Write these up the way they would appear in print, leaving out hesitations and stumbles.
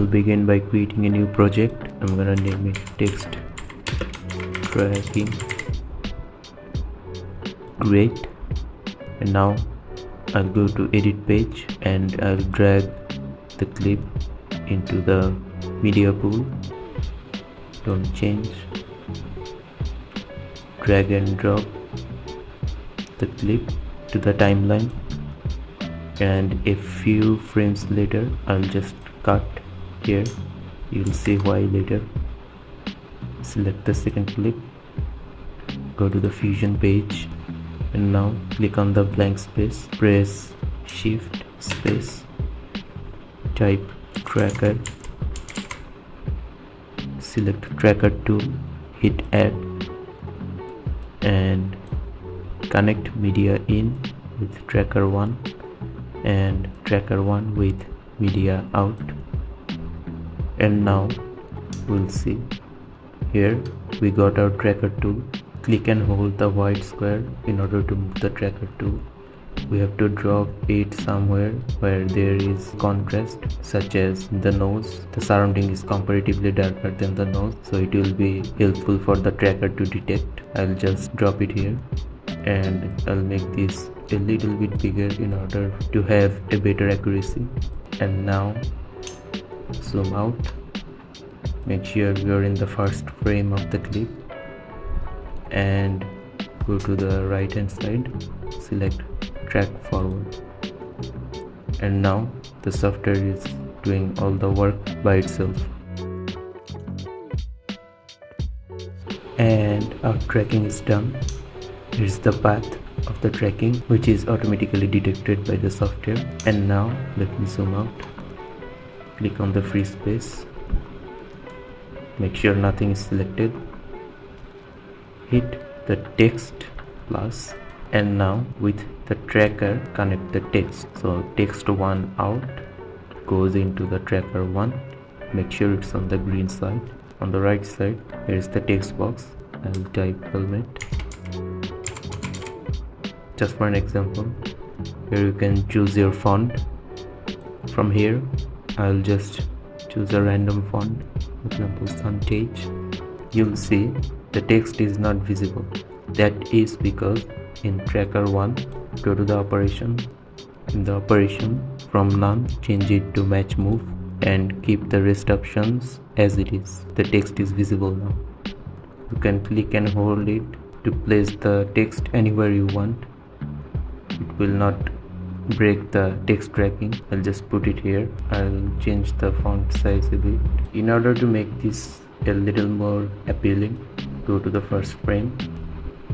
I'll begin by creating a new project. I'm gonna name it text tracking. Great. And now I'll go to edit page and I'll drag the clip into the media pool. Don't change. Drag and drop the clip to the timeline, and a few frames later I'll just cut here. You'll see why later. Select the second clip, go to the fusion page, and now click on the blank space, press shift space, type tracker, select tracker tool, hit add, and connect media in with tracker 1 and tracker 1 with media out. And now we'll see here we got our tracker tool. Click and hold the white square in order to move the tracker tool. We have to drop it somewhere where there is contrast, such as the nose. The surrounding is comparatively darker than the nose, so it will be helpful for the tracker to detect. I'll just drop it here, and I'll make this a little bit bigger in order to have a better accuracy. And now zoom out. Make sure you're in the first frame of the clip, and go to the right hand side, select track forward, and now the software is doing all the work by itself. And our tracking is done. Here's the path of the tracking, which is automatically detected by the software. And now let me zoom out. Click on the free space, make sure nothing is selected, hit the text plus, and now with the tracker connect the text. So text 1 out goes into the tracker 1. Make sure it's on the green side. On the right side, here is the text box. I'll type helmet. Just for an example, here you can choose your font. From here I'll just choose a random font, for example Suntage. You'll see the text is not visible. That is because in tracker 1, go to the operation. In the operation, from none change it to match move and keep the rest options as it is. The text is visible now. You can click and hold it to place the text anywhere you want. It will not break the text tracking. I'll just put it here. I'll change the font size a bit. In order to make this a little more appealing, go to the first frame,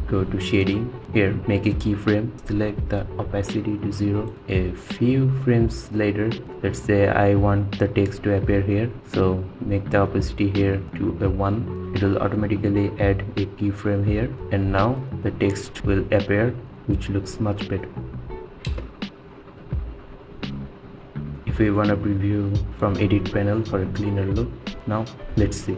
go to shading. Here make a keyframe, select the opacity to 0. A few frames later, let's say I want the text to appear here, so make the opacity here to a 1. It will automatically add a keyframe here, and now the text will appear, which looks much better. If we want to preview from edit panel for a cleaner look, now let's see.